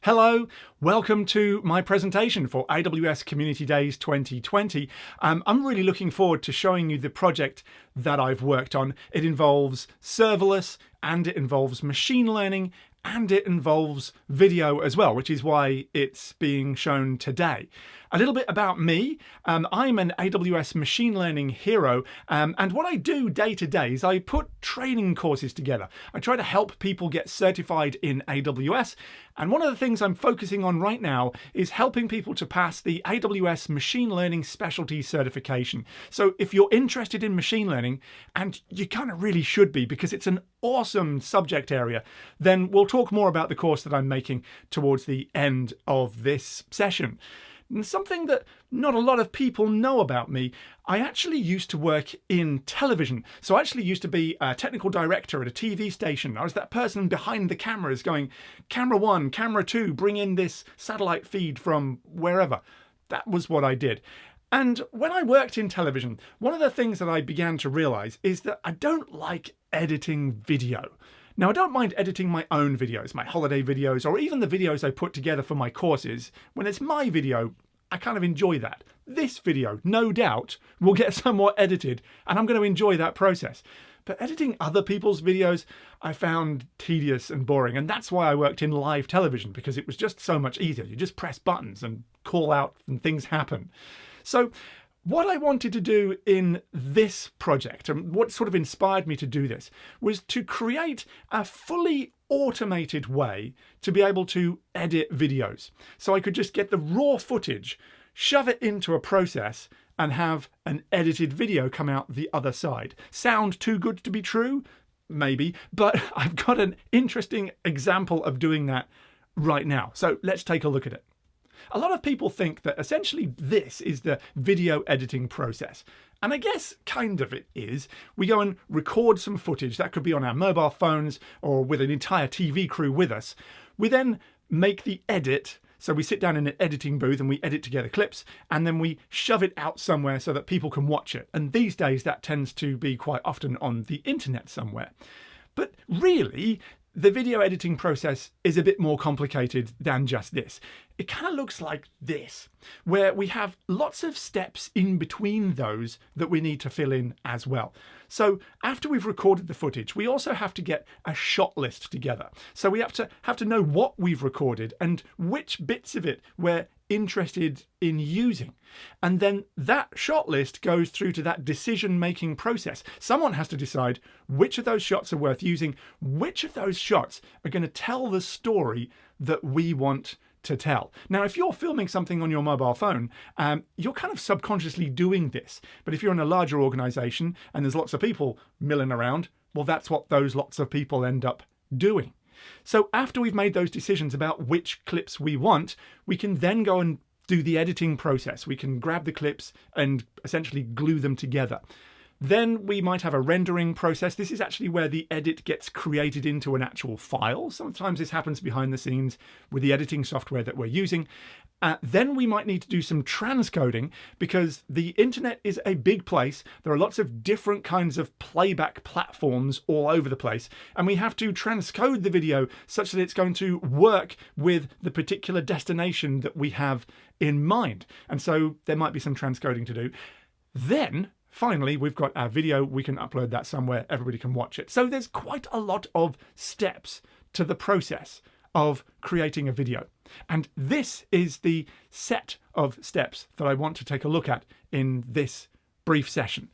Hello, welcome to my presentation for AWS Community Days 2020. I'm really looking forward to showing you the project that I've worked on. It involves serverless and it involves machine learning and it involves video as well, which is why it's being shown today. A little bit about me. I'm an AWS machine learning hero, and what I do day to day is I put training courses together. I try to help people get certified in AWS, and one of the things I'm focusing on right now is helping people to pass the AWS Machine Learning Specialty Certification. So if you're interested in machine learning, and you kind of really should be because it's an awesome subject area, then we'll talk more about the course that I'm making towards the end of this session. And something that not a lot of people know about me, I actually used to work in television. So I actually used to be a technical director at a TV station. I was that person behind the cameras going, camera 1, camera 2, bring in this satellite feed from wherever. That was what I did. And when I worked in television, one of the things that I began to realize is that I don't like editing video. Now, I don't mind editing my own videos, my holiday videos, or even the videos I put together for my courses. When it's my video, I kind of enjoy that. This video, no doubt, will get somewhat edited, and I'm going to enjoy that process. But editing other people's videos, I found tedious and boring, and that's why I worked in live television, because it was just so much easier. You just press buttons and call out and things happen. So what I wanted to do in this project, and what sort of inspired me to do this, was to create a fully automated way to be able to edit videos. So I could just get the raw footage, shove it into a process, and have an edited video come out the other side. Sound too good to be true? Maybe, but I've got an interesting example of doing that right now. So let's take a look at it. A lot of people think that essentially this is the video editing process. And I guess kind of it is. We go and record some footage. That could be on our mobile phones or with an entire TV crew with us. We then make the edit. So we sit down in an editing booth and we edit together clips, and then we shove it out somewhere so that people can watch it. And these days that tends to be quite often on the internet somewhere. But really, the video editing process is a bit more complicated than just this. It kind of looks like this, where we have lots of steps in between those that we need to fill in as well. So after we've recorded the footage, we also have to get a shot list together. So we have to know what we've recorded and which bits of it we're interested in using. And then that shot list goes through to that decision-making process. Someone has to decide which of those shots are worth using, which of those shots are going to tell the story that we want to tell. Now, if you're filming something on your mobile phone, you're kind of subconsciously doing this. But if you're in a larger organization and there's lots of people milling around, well, that's what those lots of people end up doing. So after we've made those decisions about which clips we want, we can then go and do the editing process. We can grab the clips and essentially glue them together. Then we might have a rendering process. This is actually where the edit gets created into an actual file. Sometimes this happens behind the scenes with the editing software that we're using. Then we might need to do some transcoding because the internet is a big place. There are lots of different kinds of playback platforms all over the place. And we have to transcode the video such that it's going to work with the particular destination that we have in mind. And so there might be some transcoding to do. Then finally, we've got our video. We can upload that somewhere. Everybody can watch it. So there's quite a lot of steps to the process of creating a video. And this is the set of steps that I want to take a look at in this brief session.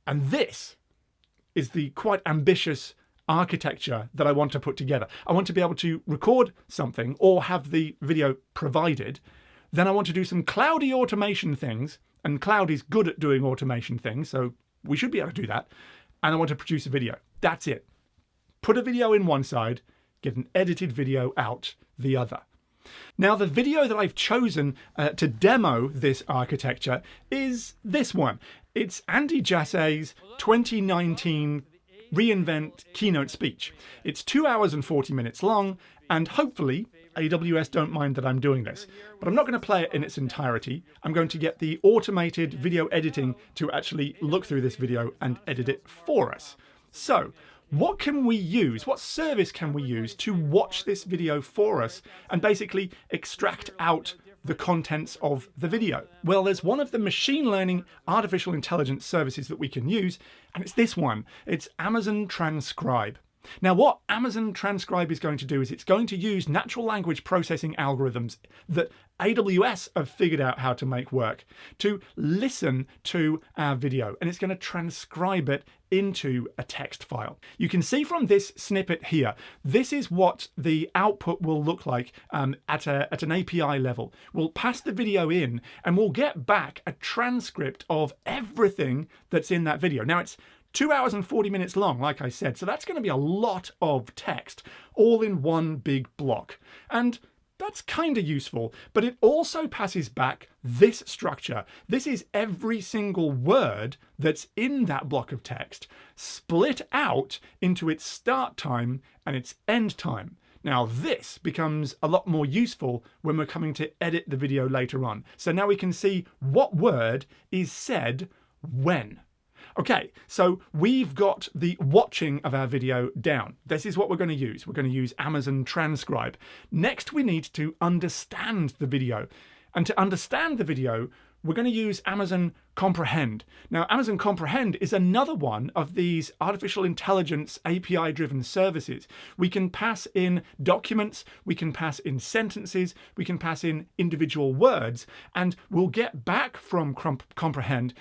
And this is the quite ambitious architecture that I want to put together. I want to be able to record something or have the video provided. Then I want to do some cloudy automation things. And Cloud is good at doing automation things, so we should be able to do that. And I want to produce a video. That's it. Put a video in one side, get an edited video out the other. Now, the video that I've chosen to demo this architecture is this one. It's Andy Jasay's 2019 reInvent keynote speech. It's 2 hours and 40 minutes long, and hopefully AWS don't mind that I'm doing this. But I'm not going to play it in its entirety. I'm going to get the automated video editing to actually look through this video and edit it for us. So what can we use? What service can we use to watch this video for us and basically extract out the contents of the video? Well, there's one of the machine learning artificial intelligence services that we can use, and it's this one. It's Amazon Transcribe. Now, what Amazon Transcribe is going to do is it's going to use natural language processing algorithms that AWS have figured out how to make work to listen to our video, and it's going to transcribe it into a text file. You can see from this snippet here, this is what the output will look like at an API level. We'll pass the video in and we'll get back a transcript of everything that's in that video. Now, it's 2 hours and 40 minutes long, like I said, so that's going to be a lot of text all in one big block. And that's kind of useful, but it also passes back this structure. This is every single word that's in that block of text split out into its start time and its end time. Now, this becomes a lot more useful when we're coming to edit the video later on. So now we can see what word is said when. Okay, so we've got the watching of our video down. This is what we're going to use. We're going to use Amazon Transcribe. Next, we need to understand the video. And to understand the video, we're going to use Amazon Comprehend. Now, Amazon Comprehend is another one of these artificial intelligence API-driven services. We can pass in documents, we can pass in sentences, we can pass in individual words, and we'll get back from Comprehend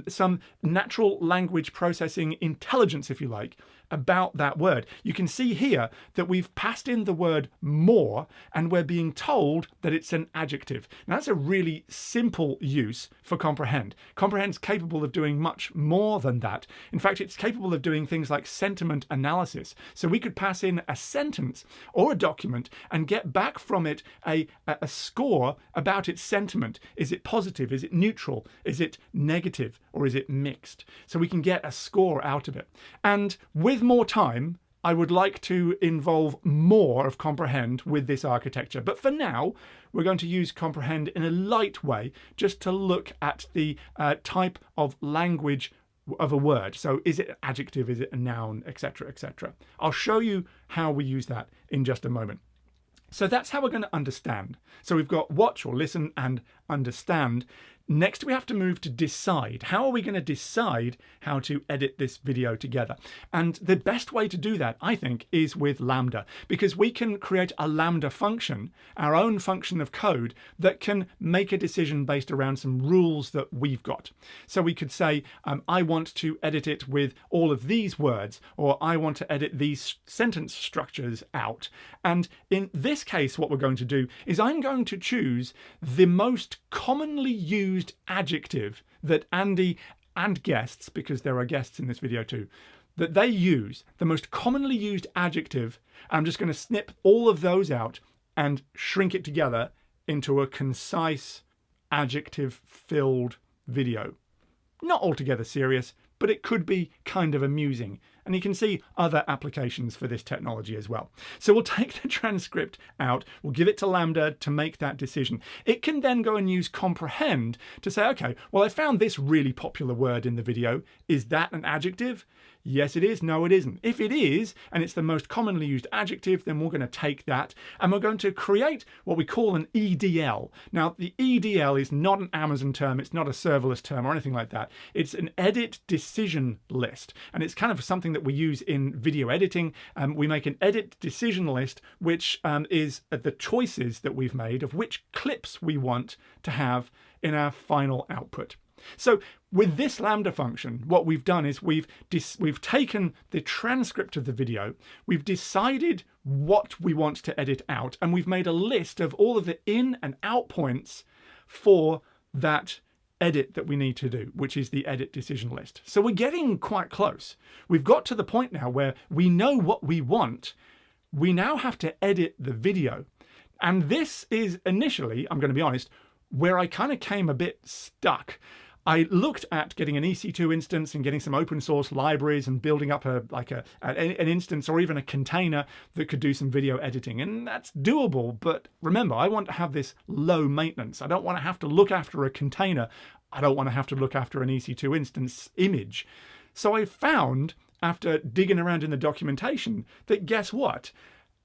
some natural language processing intelligence, if you like, about that word. You can see here that we've passed in the word more, and we're being told that it's an adjective. Now, that's a really simple use for Comprehend. Comprehend's capable of doing much more than that. In fact, it's capable of doing things like sentiment analysis. So we could pass in a sentence or a document and get back from it a score about its sentiment. Is it positive? Is it neutral? Is it negative? Or is it mixed? So we can get a score out of it. And with more time, I would like to involve more of Comprehend with this architecture. But for now, we're going to use Comprehend in a light way just to look at the type of language of a word. So is it an adjective? Is it a noun? Etc., etc. I'll show you how we use that in just a moment. So that's how we're going to understand. So we've got watch or listen and understand. Next, we have to move to decide. How are we going to decide how to edit this video together? And the best way to do that, I think, is with Lambda, because we can create a Lambda function, our own function of code, that can make a decision based around some rules that we've got. So we could say, I want to edit it with all of these words, or I want to edit these sentence structures out. And in this case, what we're going to do is I'm going to choose the most commonly used adjective that Andy and guests, because there are guests in this video too, that they use, the most commonly used adjective. I'm just going to snip all of those out and shrink it together into a concise adjective-filled video. Not altogether serious, but it could be kind of amusing. And you can see other applications for this technology as well. So we'll take the transcript out, we'll give it to Lambda to make that decision. It can then go and use Comprehend to say, okay, well, I found this really popular word in the video. Is that an adjective? Yes, it is. No, it isn't. If it is, and it's the most commonly used adjective, then we're going to take that and we're going to create what we call an EDL. Now, the EDL is not an Amazon term. It's not a serverless term or anything like that. It's an edit decision list. And it's kind of something that we use in video editing. We make an edit decision list, which is the choices that we've made of which clips we want to have in our final output. So with this Lambda function, what we've done is we've taken the transcript of the video, we've decided what we want to edit out, and we've made a list of all of the in and out points for that edit that we need to do, which is the edit decision list. So we're getting quite close. We've got to the point now where we know what we want. We now have to edit the video. And this is initially, I'm going to be honest, where I kind of came a bit stuck. I looked at getting an EC2 instance and getting some open source libraries and building up an instance or even a container that could do some video editing. And that's doable. But remember, I want to have this low maintenance. I don't want to have to look after a container. I don't want to have to look after an EC2 instance image. So I found after digging around in the documentation that guess what?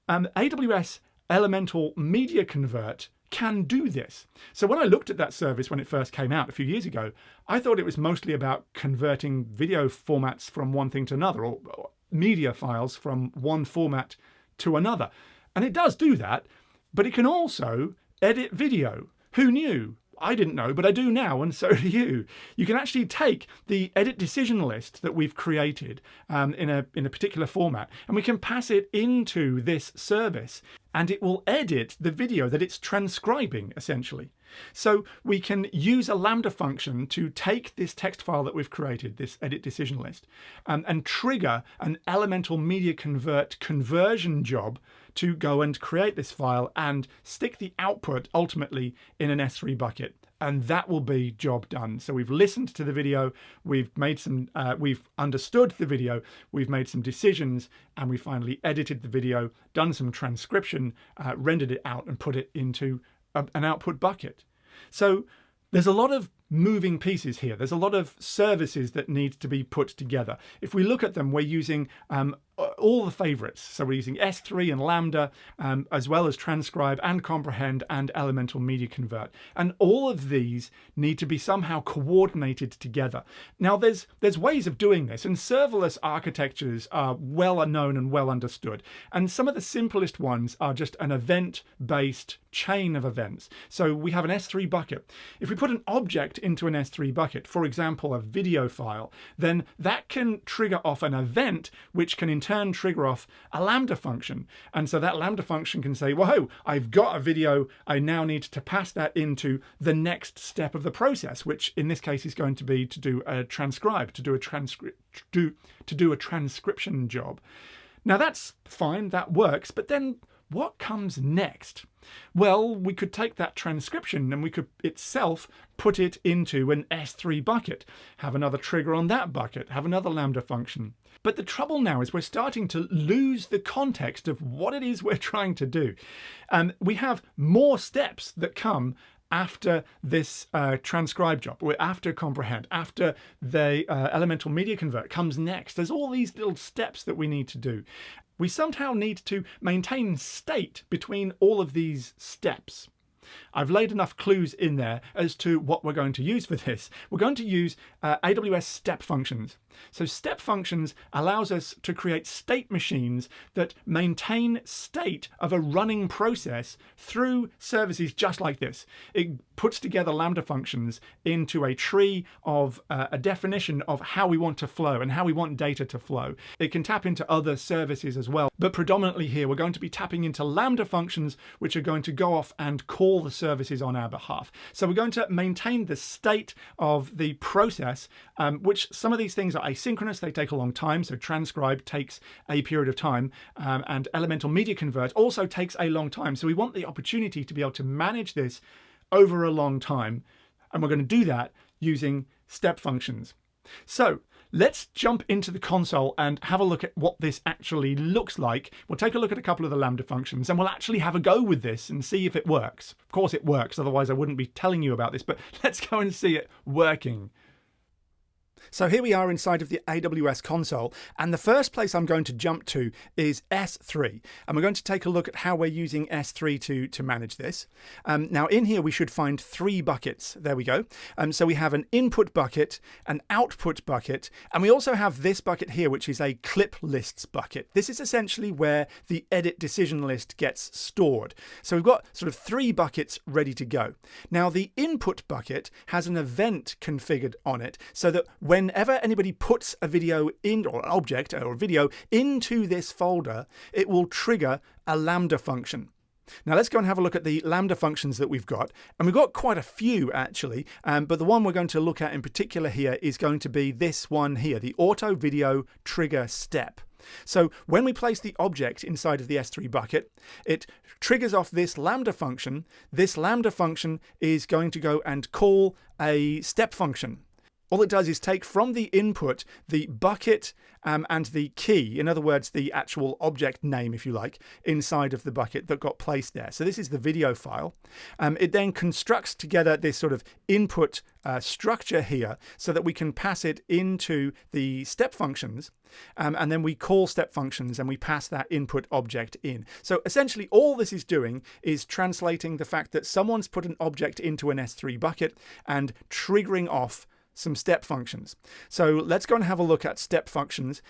AWS Elemental Media Convert can do this. So when I looked at that service when it first came out a few years ago, I thought it was mostly about converting video formats from one thing to another, or media files from one format to another. And it does do that, but it can also edit video. Who knew? I didn't know, but I do now, and so do you. You can actually take the edit decision list that we've created in a particular format, and we can pass it into this service, and it will edit the video that it's transcribing, essentially. So we can use a Lambda function to take this text file that we've created, this edit decision list, and trigger an Elemental Media Convert conversion job to go and create this file and stick the output ultimately in an S3 bucket. And that will be job done. So we've listened to the video, we've understood the video, we've made some decisions, and we finally edited the video, done some transcription, rendered it out and put it into an output bucket. So there's a lot of moving pieces here. There's a lot of services that need to be put together. If we look at them, we're using all the favorites. So we're using S3 and Lambda, as well as Transcribe and Comprehend and Elemental Media Convert. And all of these need to be somehow coordinated together. Now, there's ways of doing this, and serverless architectures are well known and well understood. And some of the simplest ones are just an event-based chain of events. So we have an S3 bucket. If we put an object into an S3 bucket, for example, a video file, then that can trigger off an event, which can in turn trigger off a Lambda function. And so that Lambda function can say, whoa, I've got a video. I now need to pass that into the next step of the process, which in this case is going to be to do a transcribe, to do a transcription job. Now that's fine, that works, but then what comes next? Well, we could take that transcription and we could itself put it into an S3 bucket, have another trigger on that bucket, have another Lambda function. But the trouble now is we're starting to lose the context of what it is we're trying to do. We have more steps that come after this transcribe job, or after comprehend, after the Elemental Media Convert comes next. There's all these little steps that we need to do. We somehow need to maintain state between all of these steps. I've laid enough clues in there as to what we're going to use for this. We're going to use AWS step functions. So step functions allows us to create state machines that maintain state of a running process through services just like this. It puts together Lambda functions into a tree of a definition of how we want to flow and how we want data to flow. It can tap into other services as well, but predominantly here we're going to be tapping into Lambda functions, which are going to go off and call the services on our behalf. So we're going to maintain the state of the process, which some of these things are asynchronous, they take a long time. So transcribe takes a period of time, and Elemental Media Convert also takes a long time. So we want the opportunity to be able to manage this over a long time, and we're going to do that using step functions. So let's jump into the console and have a look at what this actually looks like. We'll take a look at a couple of the Lambda functions and we'll actually have a go with this and see if it works. Of course it works, otherwise I wouldn't be telling you about this, but let's go and see it working. So here we are inside of the AWS console, and the first place I'm going to jump to is S3, and we're going to take a look at how we're using S3 to manage this. Now in here we should find 3 buckets. There we go. So we have an input bucket, an output bucket, and we also have this bucket here, which is a clip lists bucket. This is essentially where the edit decision list gets stored. So we've got sort of 3 buckets ready to go. Now the input bucket has an event configured on it so that whenever anybody puts a video in, or an object or a video into this folder, it will trigger a Lambda function. Now let's go and have a look at the Lambda functions that we've got. And we've got quite a few actually, but the one we're going to look at in particular here is going to be this one here, the auto video trigger step. So when we place the object inside of the S3 bucket, it triggers off this Lambda function. This Lambda function is going to go and call a step function. All it does is take from the input the bucket and the key, in other words, the actual object name, if you like, inside of the bucket that got placed there. So this is the video file. It then constructs together this sort of input structure here so that we can pass it into the step functions. And then we call step functions and we pass that input object in. So essentially all this is doing is translating the fact that someone's put an object into an S3 bucket and triggering off some step functions. So let's go and have a look at step functions.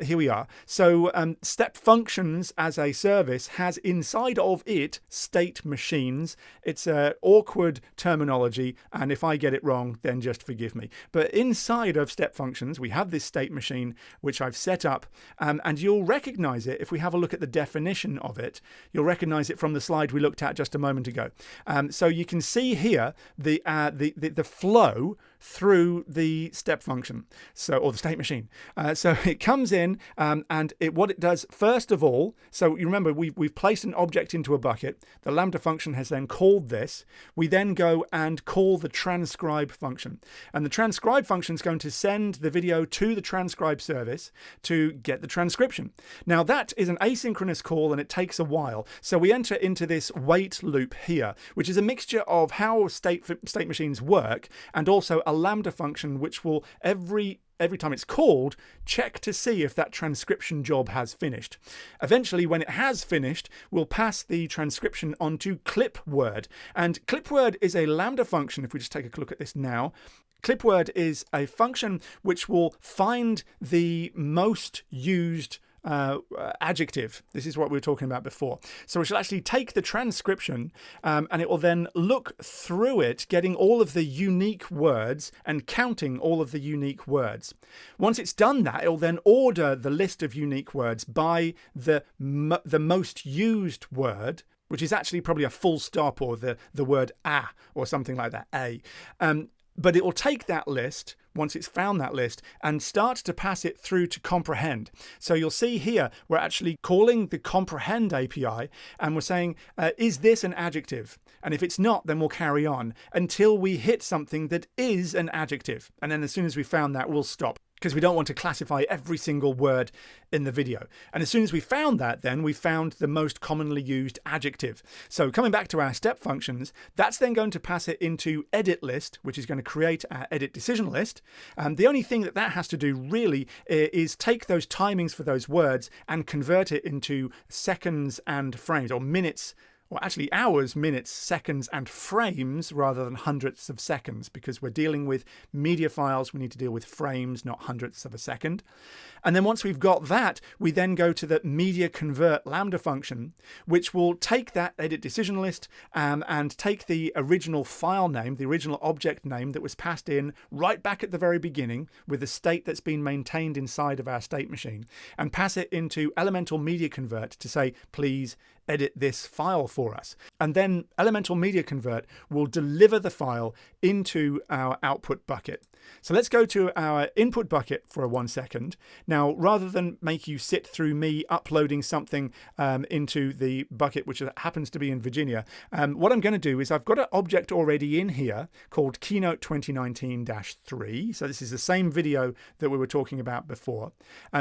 Here we are. So step functions as a service has inside of it state machines. It's an awkward terminology, and if I get it wrong, then just forgive me. But inside of step functions, we have this state machine, which I've set up, and you'll recognize it if we have a look at the definition of it. You'll recognize it from the slide we looked at just a moment ago. So you can see here the flow through the step function, or the state machine. So it comes in and what it does first of all, so you remember we've placed an object into a bucket. The Lambda function has then called this. We then go and call the transcribe function. And the transcribe function is going to send the video to the transcribe service to get the transcription. Now that is an asynchronous call and it takes a while. So we enter into this wait loop here, which is a mixture of how state machines work and also a Lambda function which will every time it's called, check to see if that transcription job has finished. Eventually, when it has finished, we'll pass the transcription onto clipword. And clipword is a Lambda function. If we just take a look at this now, clipword is a function which will find the most used adjective. This is what we were talking about before. So we shall actually take the transcription and it will then look through it, getting all of the unique words and counting all of the unique words. Once it's done that, it will then order the list of unique words by the most used word, which is actually probably a full stop or the word or something like that, a. But it will take that list, once it's found that list, and start to pass it through to comprehend. So you'll see here, we're actually calling the comprehend API, and we're saying, is this an adjective? And if it's not, then we'll carry on until we hit something that is an adjective. And then as soon as we found that, we'll stop, because we don't want to classify every single word in the video. And as soon as we found that, then we found the most commonly used adjective. So coming back to our step functions, that's then going to pass it into edit list, which is going to create our edit decision list. The only thing that has to do really is take those timings for those words and convert it into seconds and frames, or minutes, or actually hours, minutes, seconds, and frames rather than hundredths of seconds, because we're dealing with media files. We need to deal with frames, not hundredths of a second. And then once we've got that, we then go to the media convert Lambda function, which will take that edit decision list and take the original file name, the original object name that was passed in right back at the very beginning with the state that's been maintained inside of our state machine, and pass it into elemental media convert to say, please edit this file for us. And then elemental media convert will deliver the file into our output bucket. So let's go to our input bucket for 1 second. Now, rather than make you sit through me uploading something into the bucket, which happens to be in Virginia, what I'm going to do is I've got an object already in here called Keynote 2019-3. So this is the same video that we were talking about before.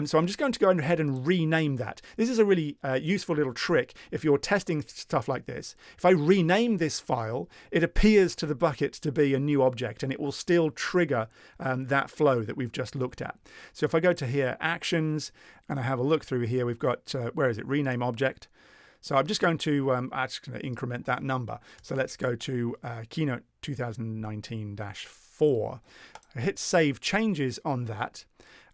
So I'm just going to go ahead and rename that. This is a really useful little trick if you're testing stuff like this. If I rename this file, it appears to the bucket to be a new object, and it will still trigger that flow that we've just looked at. So if I go to here, actions, and I have a look through here, we've got, where is it, rename object. So I'm just going to increment that number. So let's go to Keynote 2019-4. I hit save changes on that.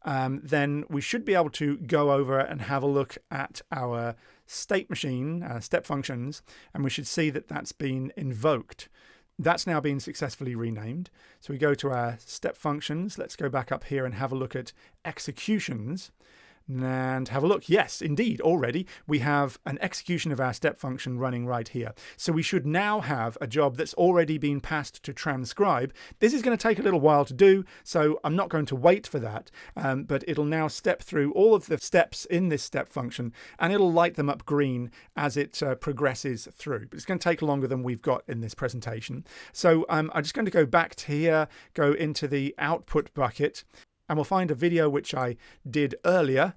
Then we should be able to go over and have a look at our state machine, step functions, and we should see that that's been invoked. That's now been successfully renamed. So we go to our step functions. Let's go back up here and have a look at executions. and have a look. Yes, indeed, already we have an execution of our step function running right here. So we should now have a job that's already been passed to transcribe. This is going to take a little while to do, so I'm not going to wait for that, but it'll now step through all of the steps in this step function, and it'll light them up green as it progresses through. But it's going to take longer than we've got in this presentation. So I'm just going to go back to here, go into the output bucket, and we'll find a video which I did earlier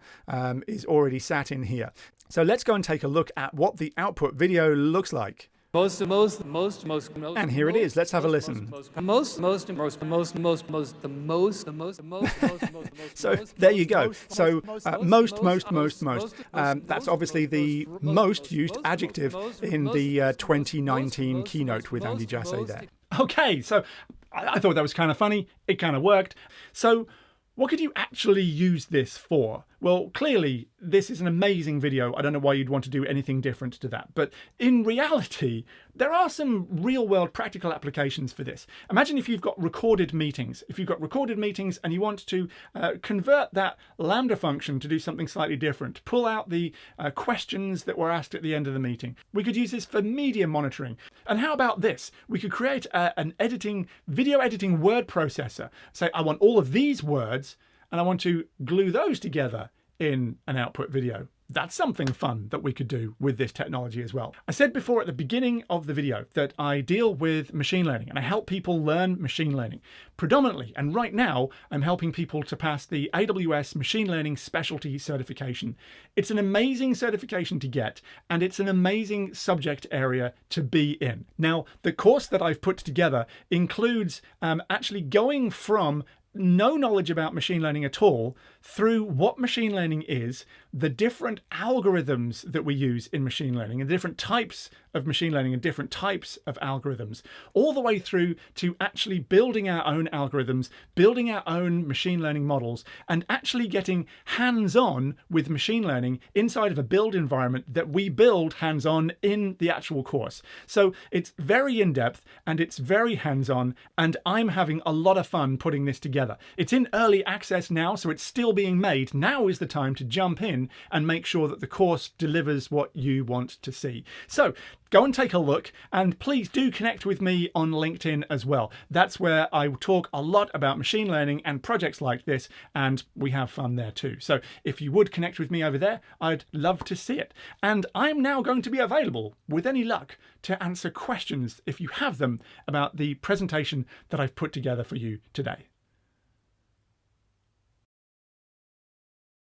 is already sat in here. So let's go and take a look at what the output video looks like. And here it is. Let's have a listen. So there you go. So most. That's obviously the most used adjective in the 2019 keynote with Andy Jassy there. Okay, so I thought that was kind of funny. It kind of worked. So what could you actually use this for? Well, clearly, this is an amazing video. I don't know why you'd want to do anything different to that. But in reality, there are some real-world practical applications for this. Imagine if you've got recorded meetings. If you've got recorded meetings and you want to convert that Lambda function to do something slightly different, pull out the questions that were asked at the end of the meeting. We could use this for media monitoring. And how about this? We could create an video editing word processor. Say, I want all of these words, and I want to glue those together in an output video. That's something fun that we could do with this technology as well. I said before at the beginning of the video that I deal with machine learning and I help people learn machine learning predominantly. And right now I'm helping people to pass the AWS Machine Learning Specialty Certification. It's an amazing certification to get, and it's an amazing subject area to be in. Now, the course that I've put together includes actually going from no knowledge about machine learning at all through what machine learning is, the different algorithms that we use in machine learning, and the different types of machine learning and different types of algorithms, all the way through to actually building our own algorithms, building our own machine learning models, and actually getting hands-on with machine learning inside of a build environment that we build hands-on in the actual course. So it's very in-depth and it's very hands-on, and I'm having a lot of fun putting this together. It's in early access now, so it's still being made. Now is the time to jump in and make sure that the course delivers what you want to see. So go and take a look, and please do connect with me on LinkedIn as well. That's where I talk a lot about machine learning and projects like this, and we have fun there too. So if you would connect with me over there, I'd love to see it. And I'm now going to be available, with any luck, to answer questions if you have them about the presentation that I've put together for you today.